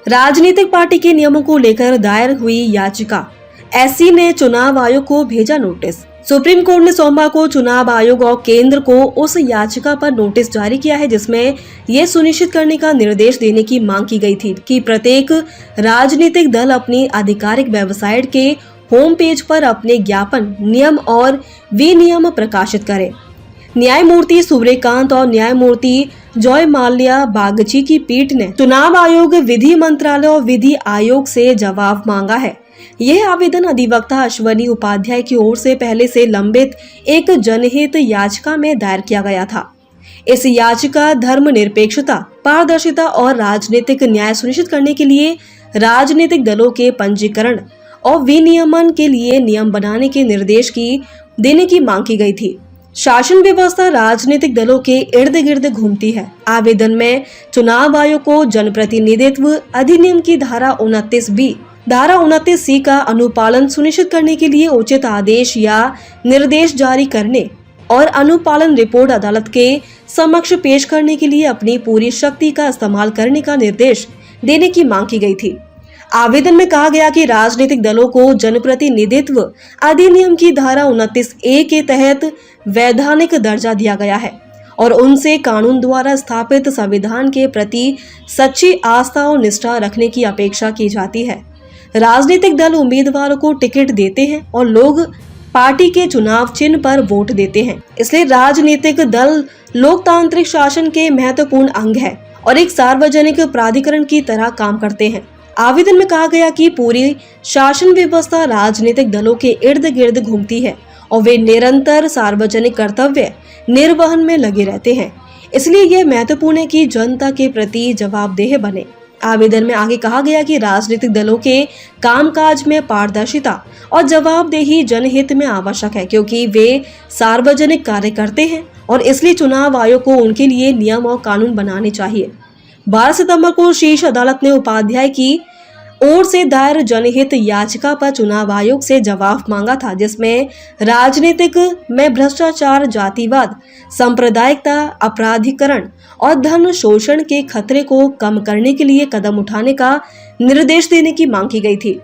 राजनीतिक पार्टी के नियमों को लेकर दायर हुई याचिका, एससी ने चुनाव आयोग को भेजा नोटिस। सुप्रीम कोर्ट ने सोमवार को चुनाव आयोग और केंद्र को उस याचिका पर नोटिस जारी किया है जिसमें यह सुनिश्चित करने का निर्देश देने की मांग की गई थी कि प्रत्येक राजनीतिक दल अपनी आधिकारिक वेबसाइट के होम पेज पर अपने ज्ञापन, नियम और विनियम प्रकाशित करे। न्यायमूर्ति सूर्यकांत और न्यायमूर्ति जॉय माल्या बागची की पीठ ने चुनाव आयोग, विधि मंत्रालय और विधि आयोग से जवाब मांगा है। यह आवेदन अधिवक्ता अश्वनी उपाध्याय की ओर से पहले से लंबित एक जनहित याचिका में दायर किया गया था। इस याचिका धर्मनिरपेक्षता, पारदर्शिता और राजनीतिक न्याय सुनिश्चित करने के लिए राजनीतिक दलों के पंजीकरण और विनियमन के लिए नियम बनाने के निर्देश देने की मांग की गई थी। शासन व्यवस्था राजनीतिक दलों के इर्द गिर्द घूमती है। आवेदन में चुनाव आयोग को जनप्रतिनिधित्व अधिनियम की धारा 29C का अनुपालन सुनिश्चित करने के लिए उचित आदेश या निर्देश जारी करने और अनुपालन रिपोर्ट अदालत के समक्ष पेश करने के लिए अपनी पूरी शक्ति का इस्तेमाल करने का निर्देश देने की मांग की गई थी। आवेदन में कहा गया कि राजनीतिक दलों को जनप्रतिनिधित्व अधिनियम की धारा 29A के तहत वैधानिक दर्जा दिया गया है और उनसे कानून द्वारा स्थापित संविधान के प्रति सच्ची आस्था और निष्ठा रखने की अपेक्षा की जाती है। राजनीतिक दल उम्मीदवारों को टिकट देते हैं और लोग पार्टी के चुनाव चिन्ह पर वोट देते हैं। इसलिए राजनीतिक दल लोकतांत्रिक शासन के महत्वपूर्ण अंग है और एक सार्वजनिक प्राधिकरण की तरह काम करते हैं। आवेदन में कहा गया कि पूरी शासन व्यवस्था राजनीतिक दलों के इर्द गिर्द घूमती है और वे निरंतर सार्वजनिक कर्तव्य निर्वहन में लगे रहते हैं। इसलिए यह महत्वपूर्ण है कि जनता के प्रति जवाबदेह बने। आवेदन में आगे कहा गया कि राजनीतिक दलों के कामकाज में पारदर्शिता और जवाबदेही जनहित में आवश्यक है क्योंकि वे सार्वजनिक कार्य करते हैं और इसलिए चुनाव आयोग को उनके लिए नियम और कानून बनाने चाहिए। 12 सितंबर को शीर्ष अदालत ने उपाध्याय की ओर से दायर जनहित याचिका पर चुनाव आयोग से जवाब मांगा था जिसमें राजनीतिक में भ्रष्टाचार, जातिवाद, सांप्रदायिकता, अपराधीकरण और धन शोषण के खतरे को कम करने के लिए कदम उठाने का निर्देश देने की मांग की गई थी।